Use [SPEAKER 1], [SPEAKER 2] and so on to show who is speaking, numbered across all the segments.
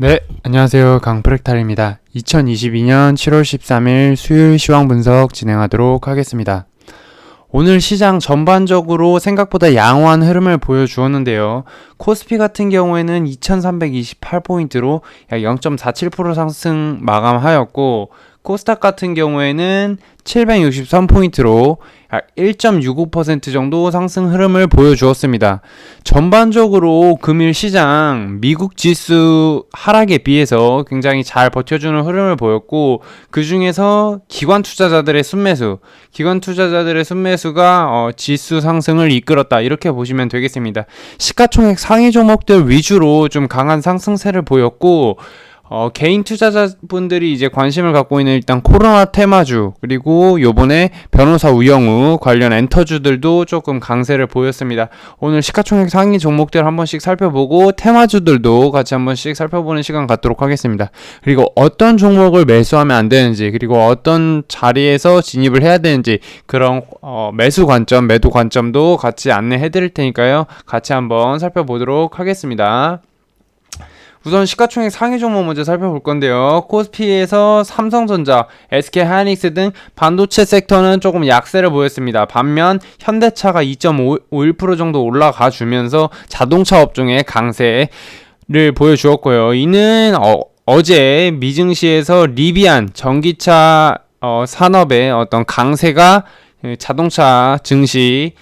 [SPEAKER 1] 네, 안녕하세요. 강프렉탈입니다. 2022년 7월 13일 수요일 시황 분석 진행하도록 하겠습니다. 오늘 시장 전반적으로 생각보다 양호한 흐름을 보여주었는데요. 코스피 같은 경우에는 2328포인트로 약 0.47% 상승 마감하였고, 코스닥 같은 경우에는 763포인트로 약 1.65% 정도 상승 흐름을 보여주었습니다. 전반적으로 금일 시장 미국 지수 하락에 비해서 굉장히 잘 버텨주는 흐름을 보였고, 그 중에서 기관 투자자들의 순매수가 지수 상승을 이끌었다, 이렇게 보시면 되겠습니다. 시가총액 상위 종목들 위주로 좀 강한 상승세를 보였고, 개인 투자자분들이 이제 관심을 갖고 있는 일단 코로나 테마주, 그리고 요번에 변호사 우영우 관련 엔터주들도 조금 강세를 보였습니다. 오늘 시가총액 상위 종목들 한 번씩 살펴보고 테마주들도 같이 한 번씩 살펴보는 시간 갖도록 하겠습니다. 그리고 어떤 종목을 매수하면 안 되는지, 그리고 어떤 자리에서 진입을 해야 되는지, 그런 매수 관점, 매도 관점도 같이 안내해 드릴 테니까요. 같이 한번 살펴보도록 하겠습니다. 우선 시가총액 상위 종목 먼저 살펴볼 건데요. 코스피에서 삼성전자, SK하이닉스 등 반도체 섹터는 조금 약세를 보였습니다. 반면 현대차가 2.51% 정도 올라가 주면서 자동차 업종의 강세를 보여주었고요. 이는 어제 미증시에서 리비안 전기차 산업의 어떤 강세가 자동차 증시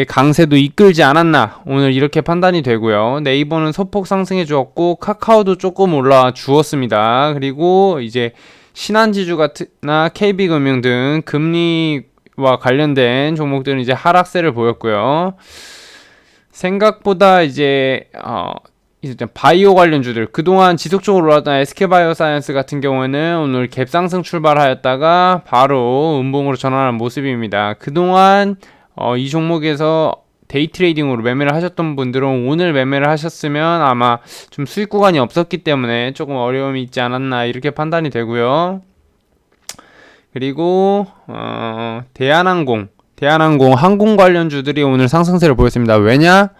[SPEAKER 1] 강세도 이끌지 않았나, 오늘 이렇게 판단이 되고요. 네이버는 소폭 상승해 주었고 카카오도 조금 올라 주었습니다. 그리고 이제 신한지주 같은나 KB금융 등 금리와 관련된 종목들은 이제 하락세를 보였고요. 생각보다 이제 바이오 관련주들, 그동안 지속적으로 올랐던 SK바이오사이언스 같은 경우에는 오늘 갭상승 출발하였다가 바로 음봉으로 전환한 모습입니다. 그동안 이 종목에서 데이 트레이딩으로 매매를 하셨던 분들은 오늘 매매를 하셨으면 아마 좀 수익 구간이 없었기 때문에 조금 어려움이 있지 않았나, 이렇게 판단이 되고요. 그리고 대한항공 항공 관련주들이 오늘 상승세를 보였습니다. 왜냐?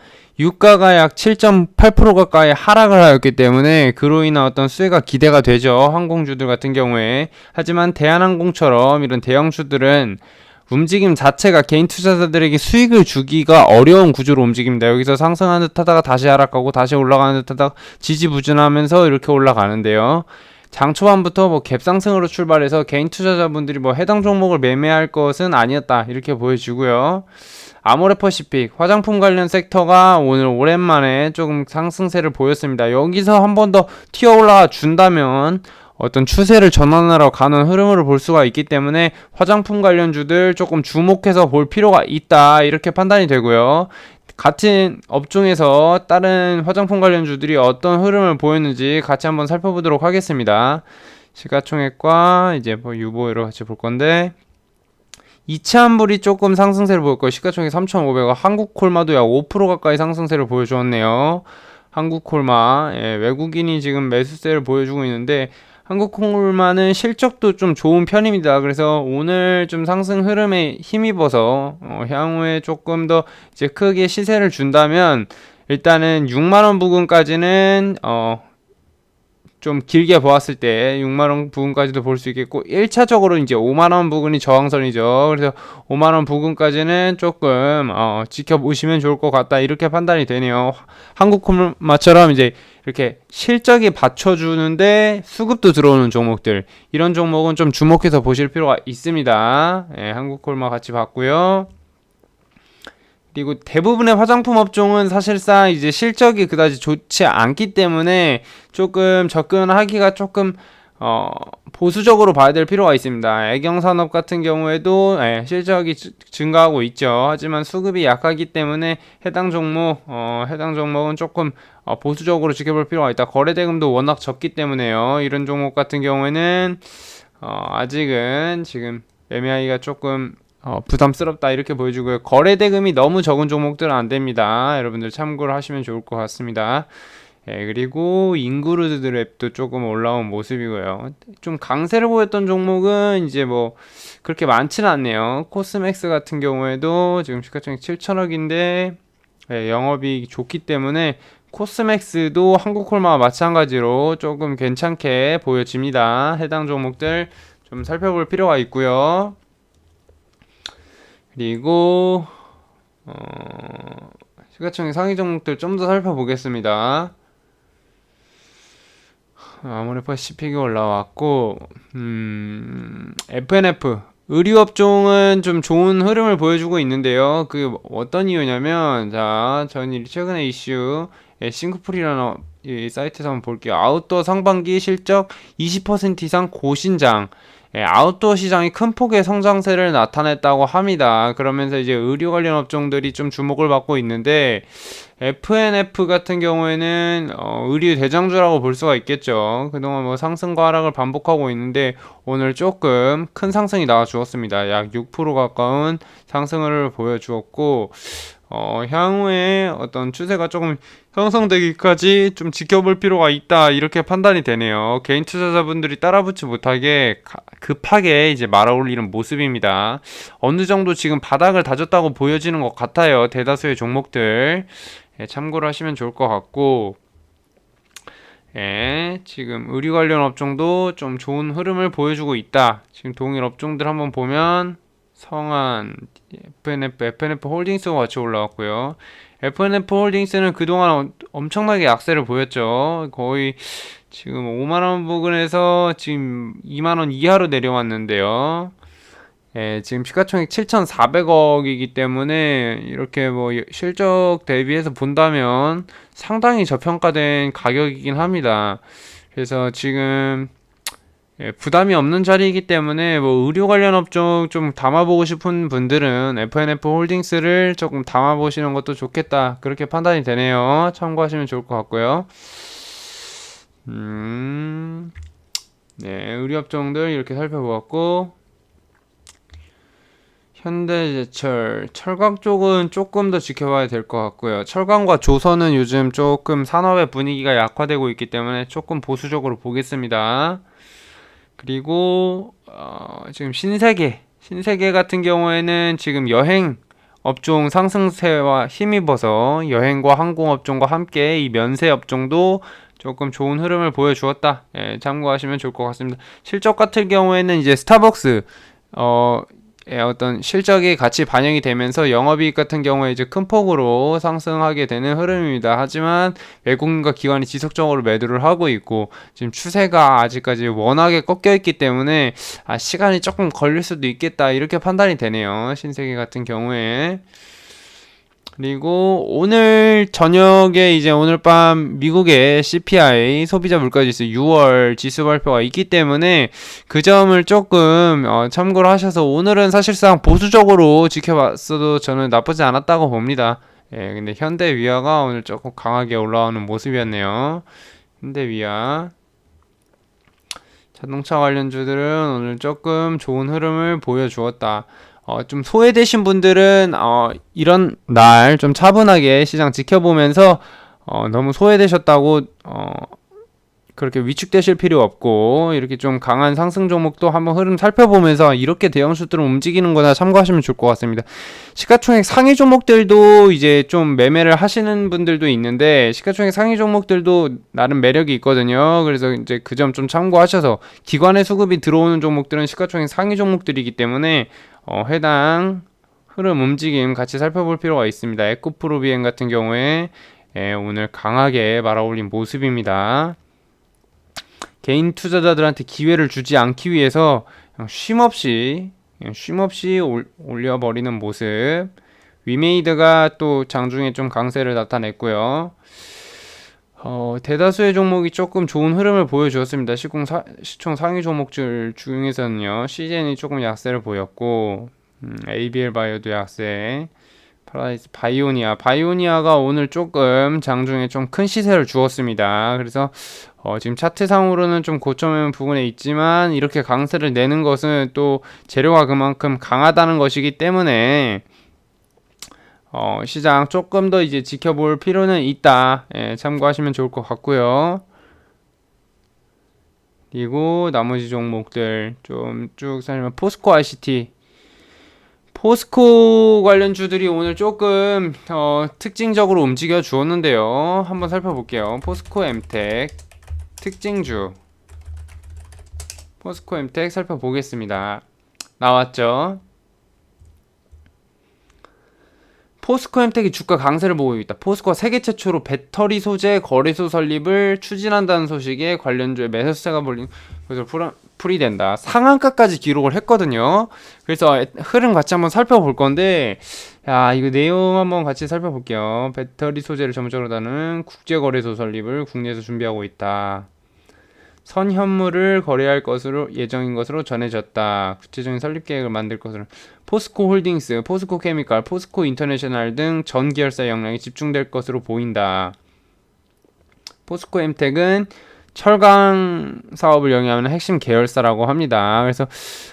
[SPEAKER 1] 유가가 약 7.8% 가까이 하락을 하였기 때문에 그로 인한 어떤 수혜가 기대가 되죠, 항공주들 같은 경우에. 하지만 대한항공처럼 이런 대형주들은 움직임 자체가 개인 투자자들에게 수익을 주기가 어려운 구조로 움직입니다. 여기서 상승하는 듯 하다가 다시 하락하고 다시 올라가는 듯 하다가 지지부진하면서 이렇게 올라가는데요. 장 초반부터 갭상승으로 출발해서 개인 투자자분들이 해당 종목을 매매할 것은 아니었다, 이렇게 보여지고요. 아모레퍼시픽 화장품 관련 섹터가 오늘 오랜만에 조금 상승세를 보였습니다. 여기서 한 번 더 튀어 올라와 준다면 어떤 추세를 전환하러 가는 흐름을 볼 수가 있기 때문에 화장품 관련주들 조금 주목해서 볼 필요가 있다, 이렇게 판단이 되고요. 같은 업종에서 다른 화장품 관련주들이 어떤 흐름을 보였는지 같이 한번 살펴보도록 하겠습니다. 시가총액과 이제 유보율을 같이 볼 건데, 이차한불이 조금 상승세를 보였고 시가총액 3,500원, 한국콜마도 약 5% 가까이 상승세를 보여주었네요. 한국콜마, 외국인이 지금 매수세를 보여주고 있는데 한국콜마는 실적도 좀 좋은 편입니다. 그래서 오늘 좀 상승 흐름에 힘입어서 향후에 조금 더 이제 크게 시세를 준다면 일단은 6만원 부근까지는 좀 길게 보았을 때 6만원 부근까지도 볼 수 있겠고, 1차적으로 이제 5만원 부근이 저항선이죠. 그래서 5만원 부근까지는 조금 지켜보시면 좋을 것 같다, 이렇게 판단이 되네요. 한국콜마처럼 이제 이렇게 실적이 받쳐주는데 수급도 들어오는 종목들, 이런 종목은 좀 주목해서 보실 필요가 있습니다. 한국콜마 같이 봤고요. 그리고 대부분의 화장품 업종은 사실상 이제 실적이 그다지 좋지 않기 때문에 조금 접근하기가 조금 보수적으로 봐야 될 필요가 있습니다. 애경산업 같은 경우에도 실적이 증가하고 있죠. 하지만 수급이 약하기 때문에 해당 종목은 조금 보수적으로 지켜볼 필요가 있다. 거래대금도 워낙 적기 때문에요. 이런 종목 같은 경우에는 아직은 지금 매매하기가 조금 부담스럽다, 이렇게 보여주고요. 거래대금이 너무 적은 종목들은 안됩니다. 여러분들 참고를 하시면 좋을 것 같습니다. 그리고 인구르드랩도 조금 올라온 모습이고요. 좀 강세를 보였던 종목은 이제 그렇게 많지는 않네요. 코스맥스 같은 경우에도 지금 시가총액 7천억인데 영업이익이 좋기 때문에 코스맥스도 한국콜마와 마찬가지로 조금 괜찮게 보여집니다. 해당 종목들 좀 살펴볼 필요가 있고요. 그리고 시가총액 상위 종목들 좀 더 살펴보겠습니다. 아모레퍼시픽이 올라왔고, FNF 의류업종은 좀 좋은 흐름을 보여주고 있는데요. 그 어떤 이유냐면, 자, 저는 최근에 이슈 싱크풀이라는 이 사이트에서 한번 볼게요. 아웃도어 상반기 실적 20% 이상 고신장. 아웃도어 시장이 큰 폭의 성장세를 나타냈다고 합니다. 그러면서 이제 의류 관련 업종들이 좀 주목을 받고 있는데, FNF 같은 경우에는 의류 대장주라고 볼 수가 있겠죠. 그동안 뭐 상승과 하락을 반복하고 있는데 오늘 조금 큰 상승이 나와 주었습니다. 약 6% 가까운 상승을 보여주었고, 향후에 어떤 추세가 조금 형성되기까지 좀 지켜볼 필요가 있다, 이렇게 판단이 되네요. 개인 투자자분들이 따라붙지 못하게 급하게 이제 말아올리는 모습입니다. 어느 정도 지금 바닥을 다졌다고 보여지는 것 같아요. 대다수의 종목들 참고를 하시면 좋을 것 같고, 지금 의류 관련 업종도 좀 좋은 흐름을 보여주고 있다. 지금 동일 업종들 한번 보면 성한, FNF 홀딩스가 같이 올라왔고요. FNF 홀딩스는 그동안 엄청나게 약세를 보였죠. 거의 지금 5만원 부근에서 지금 2만원 이하로 내려왔는데요. 지금 시가총액 7,400억이기 때문에 이렇게 뭐 실적 대비해서 본다면 상당히 저평가된 가격이긴 합니다. 그래서 지금 부담이 없는 자리이기 때문에 뭐 의료 관련 업종 좀 담아보고 싶은 분들은 FNF 홀딩스를 조금 담아보시는 것도 좋겠다, 그렇게 판단이 되네요. 참고하시면 좋을 것 같고요. 의료 업종들 이렇게 살펴보았고, 현대제철, 철강 쪽은 조금 더 지켜봐야 될 것 같고요. 철강과 조선은 요즘 조금 산업의 분위기가 약화되고 있기 때문에 조금 보수적으로 보겠습니다. 그리고 지금 신세계 같은 경우에는 지금 여행 업종 상승세와 힘입어서 여행과 항공 업종과 함께 이 면세 업종도 조금 좋은 흐름을 보여주었다. 참고하시면 좋을 것 같습니다. 실적 같은 경우에는 이제 스타벅스 어떤 실적이 같이 반영이 되면서 영업이익 같은 경우에 이제 큰 폭으로 상승하게 되는 흐름입니다. 하지만 외국인과 기관이 지속적으로 매도를 하고 있고, 지금 추세가 아직까지 워낙에 꺾여 있기 때문에 시간이 조금 걸릴 수도 있겠다, 이렇게 판단이 되네요. 신세계 같은 경우에. 그리고 오늘 저녁에 이제 오늘 밤 미국의 CPI 소비자 물가지수 6월 지수 발표가 있기 때문에 그 점을 조금 참고를 하셔서, 오늘은 사실상 보수적으로 지켜봤어도 저는 나쁘지 않았다고 봅니다. 근데 현대위아가 오늘 조금 강하게 올라오는 모습이었네요. 현대위아 자동차 관련주들은 오늘 조금 좋은 흐름을 보여주었다. 좀 소외되신 분들은 이런 날 좀 차분하게 시장 지켜보면서 너무 소외되셨다고 그렇게 위축되실 필요 없고, 이렇게 좀 강한 상승 종목도 한번 흐름 살펴보면서 이렇게 대형주들은 움직이는구나 참고하시면 좋을 것 같습니다. 시가총액 상위 종목들도 이제 좀 매매를 하시는 분들도 있는데, 시가총액 상위 종목들도 나름 매력이 있거든요. 그래서 이제 그 점 좀 참고하셔서, 기관의 수급이 들어오는 종목들은 시가총액 상위 종목들이기 때문에 해당 흐름 움직임 같이 살펴볼 필요가 있습니다. 에코프로비엔 같은 경우에 오늘 강하게 말아올린 모습입니다. 개인 투자자들한테 기회를 주지 않기 위해서 쉼없이 올려버리는 모습. 위메이드가 또 장중에 좀 강세를 나타냈고요. 대다수의 종목이 조금 좋은 흐름을 보여주었습니다. 시총 상위 종목들 중에서는요, CGN이 조금 약세를 보였고, ABL 바이오도 약세, 파라다이스 바이오니아가 오늘 조금 장중에 좀 큰 시세를 주었습니다. 그래서 지금 차트상으로는 좀 고점 부분에 있지만, 이렇게 강세를 내는 것은 또 재료가 그만큼 강하다는 것이기 때문에 시장 조금 더 이제 지켜볼 필요는 있다. 참고하시면 좋을 것 같고요. 그리고 나머지 종목들 좀 쭉 살면 포스코 포스코 관련주들이 오늘 조금 특징적으로 움직여 주었는데요. 한번 살펴볼게요. 포스코 엠텍 특징주, 포스코 엠텍 살펴보겠습니다. 나왔죠? 포스코 엠텍이 주가 강세를 보이고 있다. 포스코가 세계 최초로 배터리 소재 거래소 설립을 추진한다는 소식에 관련주의 매수세가 몰린 것으로 풀이된다. 상한가까지 기록을 했거든요. 그래서 흐름 같이 한번 살펴볼 건데, 야, 이거 내용 한번 같이 살펴볼게요. 배터리 소재를 전문적으로 다루는 국제거래소 설립을 국내에서 준비하고 있다. 선현물을 거래할 것으로 예정인 것으로 전해졌다. 구체적인 설립 계획을 만들 것으로. 포스코 홀딩스, 포스코 케미칼, 포스코 인터내셔널 등 전 계열사의 역량이 집중될 것으로 보인다. 포스코 엠텍은 철강 사업을 영위하는 핵심 계열사라고 합니다. 그래서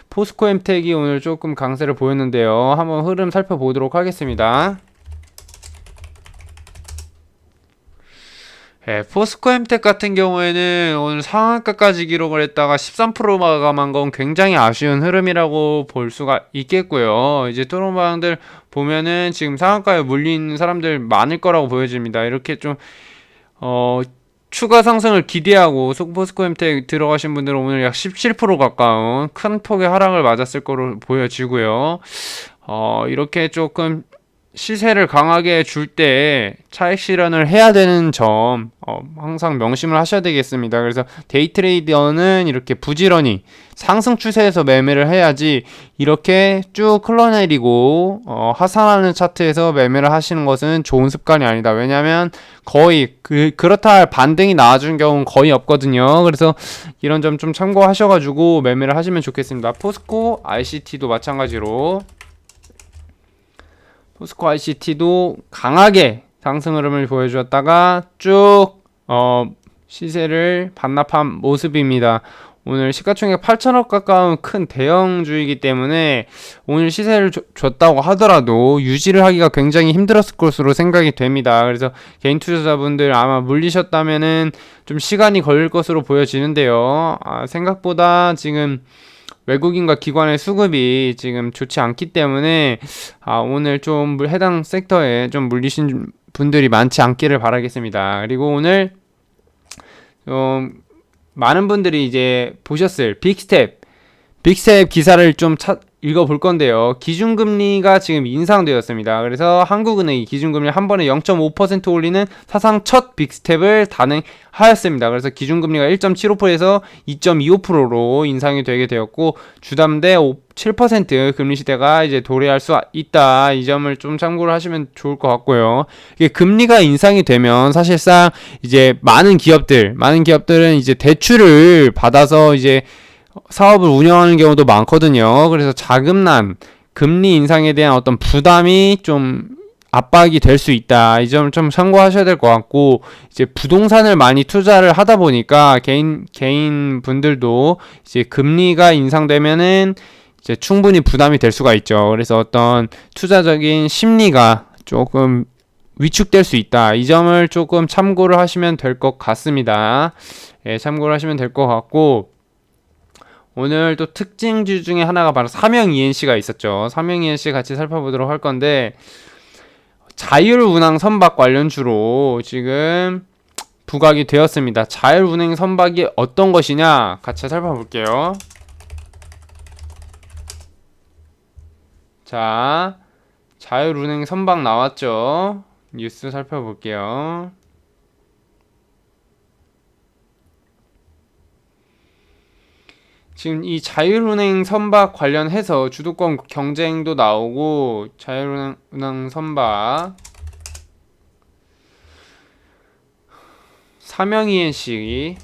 [SPEAKER 1] 포스코 엠텍이 오늘 조금 강세를 보였는데요. 한번 흐름 살펴보도록 하겠습니다. 네, 포스코 엠텍 같은 경우에는 오늘 상한가까지 기록을 했다가 13%가 마감한 건 굉장히 아쉬운 흐름이라고 볼 수가 있겠고요. 이제 토론방들 보면은 지금 상한가에 물린 사람들 많을 거라고 보여집니다. 이렇게 좀 추가 상승을 기대하고 포스코 엠텍 들어가신 분들은 오늘 약 17% 가까운 큰 폭의 하락을 맞았을 거로 보여지고요. 이렇게 조금 시세를 강하게 줄 때 차익 실현을 해야 되는 점 항상 명심을 하셔야 되겠습니다. 그래서 데이 트레이더는 이렇게 부지런히 상승 추세에서 매매를 해야지 이렇게 쭉 흘러내리고 하산하는 차트에서 매매를 하시는 것은 좋은 습관이 아니다. 왜냐하면 거의 그렇다 할 반등이 나와준 경우는 거의 없거든요. 그래서 이런 점 좀 참고하셔가지고 매매를 하시면 좋겠습니다. 포스코 ICT도 마찬가지로 포스코 ICT도 강하게 상승 흐름을 보여주었다가 쭉 시세를 반납한 모습입니다. 오늘 시가총액 8천억 가까운 큰 대형주이기 때문에 오늘 시세를 줬다고 하더라도 유지를 하기가 굉장히 힘들었을 것으로 생각이 됩니다. 그래서 개인 투자자분들 아마 물리셨다면은 좀 시간이 걸릴 것으로 보여지는데요. 생각보다 지금 외국인과 기관의 수급이 지금 좋지 않기 때문에 오늘 좀 해당 섹터에 좀 물리신 분들이 많지 않기를 바라겠습니다. 그리고 오늘 많은 분들이 이제 보셨을 빅스텝 기사를 좀 읽어볼 건데요. 기준금리가 지금 인상되었습니다. 그래서 한국은행이 기준금리를 한 번에 0.5% 올리는 사상 첫 빅스텝을 단행하였습니다. 그래서 기준금리가 1.75%에서 2.25%로 인상이 되게 되었고 주담대 7% 금리 시대가 이제 도래할 수 있다. 이 점을 좀 참고를 하시면 좋을 것 같고요. 이게 금리가 인상이 되면 사실상 이제 많은 기업들은 이제 대출을 받아서 이제 사업을 운영하는 경우도 많거든요. 그래서 자금난 금리 인상에 대한 어떤 부담이 좀 압박이 될 수 있다. 이 점을 좀 참고하셔야 될 것 같고, 이제 부동산을 많이 투자를 하다 보니까 개인 분들도 이제 금리가 인상되면은 이제 충분히 부담이 될 수가 있죠. 그래서 어떤 투자적인 심리가 조금 위축될 수 있다. 이 점을 조금 참고를 하시면 될 것 같습니다. 예, 참고를 하시면 될 것 같고, 오늘 또 특징주 중에 하나가 바로 삼영 ENC가 있었죠. 삼영 ENC 같이 살펴보도록 할 건데, 자율운항 선박 관련주로 지금 부각이 되었습니다. 자율운행 선박이 어떤 것이냐 같이 살펴볼게요. 자, 자율운행 선박 나왔죠. 뉴스 살펴볼게요. 지금 이 자율운행 선박 관련해서 주도권 경쟁도 나오고, 자율운행 선박 삼영 ENC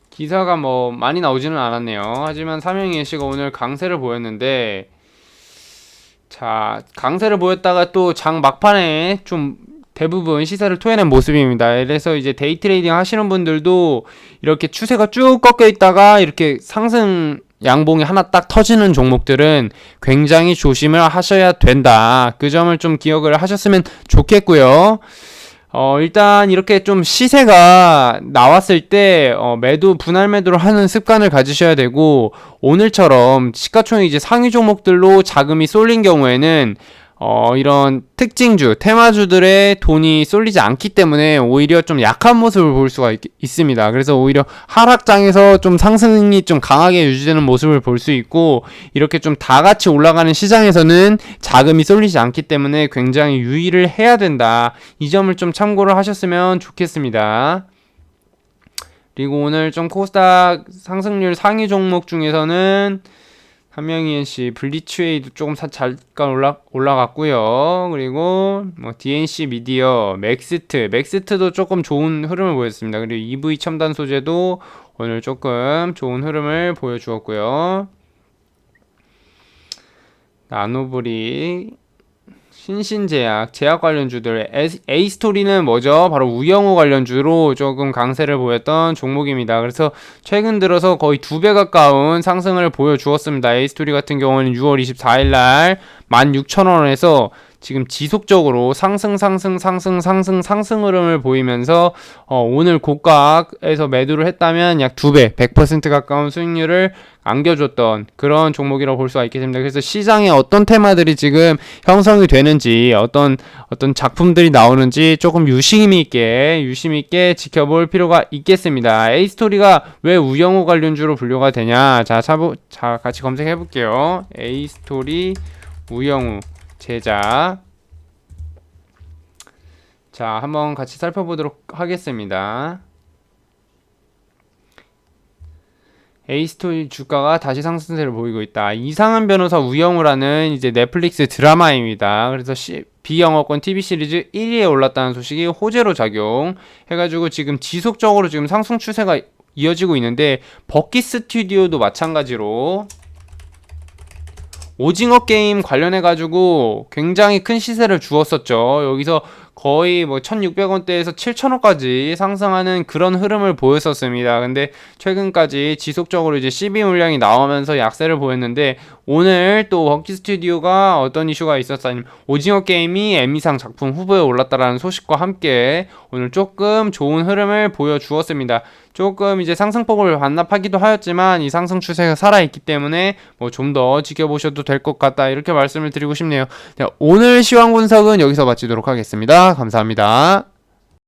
[SPEAKER 1] 기사가 뭐 많이 나오지는 않았네요. 하지만 삼영 ENC가 오늘 강세를 보였는데, 자, 강세를 보였다가 또 장 막판에 좀 대부분 시세를 토해낸 모습입니다. 그래서 이제 데이 트레이딩 하시는 분들도 이렇게 추세가 쭉 꺾여 있다가 이렇게 상승 양봉이 하나 딱 터지는 종목들은 굉장히 조심을 하셔야 된다. 그 점을 좀 기억을 하셨으면 좋겠고요. 일단 이렇게 좀 시세가 나왔을 때 분할 매도를 하는 습관을 가지셔야 되고, 오늘처럼 시가총액 이제 상위 종목들로 자금이 쏠린 경우에는 이런 특징주, 테마주들의 돈이 쏠리지 않기 때문에 오히려 좀 약한 모습을 볼 수가 있습니다. 그래서 오히려 하락장에서 좀 상승이 좀 강하게 유지되는 모습을 볼 수 있고, 이렇게 좀 다 같이 올라가는 시장에서는 자금이 쏠리지 않기 때문에 굉장히 유의를 해야 된다. 이 점을 좀 참고를 하셨으면 좋겠습니다. 그리고 오늘 좀 코스닥 상승률 상위 종목 중에서는 한명ENC, 블리츠웨이도 조금 잠깐 올라갔고요. 그리고 뭐 DNC 미디어, 맥스트도 조금 좋은 흐름을 보였습니다. 그리고 EV 첨단 소재도 오늘 조금 좋은 흐름을 보여주었고요. 나노브리, 신신제약, 제약 관련주들, A스토리는 뭐죠? 바로 우영우 관련주로 조금 강세를 보였던 종목입니다. 그래서 최근 들어서 거의 2배 가까운 상승을 보여주었습니다. A스토리 같은 경우는 6월 24일날 16,000원에서 지금 지속적으로 상승 흐름을 보이면서 오늘 고가에서 매도를 했다면 약 2배, 100% 가까운 수익률을 안겨줬던 그런 종목이라고 볼 수가 있겠습니다. 그래서 시장에 어떤 테마들이 지금 형성이 되는지, 어떤 작품들이 나오는지 조금 유심히 있게 지켜볼 필요가 있겠습니다. A스토리가 왜 우영우 관련주로 분류가 되냐? 자, 같이 검색해 볼게요. A스토리 우영우 제작. 자, 한번 같이 살펴보도록 하겠습니다. A스토리 주가가 다시 상승세를 보이고 있다. 이상한 변호사 우영우라는 이제 넷플릭스 드라마입니다. 그래서 비영어권 TV 시리즈 1위에 올랐다는 소식이 호재로 작용해가지고 지금 지속적으로 지금 상승 추세가 이어지고 있는데, 버키 스튜디오도 마찬가지로 오징어 게임 관련해가지고 굉장히 큰 시세를 주었었죠. 여기서 거의 뭐 1600원대에서 7000원까지 상승하는 그런 흐름을 보였었습니다. 근데 최근까지 지속적으로 이제 CB 물량이 나오면서 약세를 보였는데, 오늘 또 버키 스튜디오가 어떤 이슈가 있었다면 오징어 게임이 에미상 작품 후보에 올랐다라는 소식과 함께 오늘 조금 좋은 흐름을 보여주었습니다. 조금 이제 상승폭을 반납하기도 하였지만 이 상승 추세가 살아있기 때문에 뭐 좀 더 지켜보셔도 될 것 같다, 이렇게 말씀을 드리고 싶네요. 자, 오늘 시황 분석은 여기서 마치도록 하겠습니다. 감사합니다.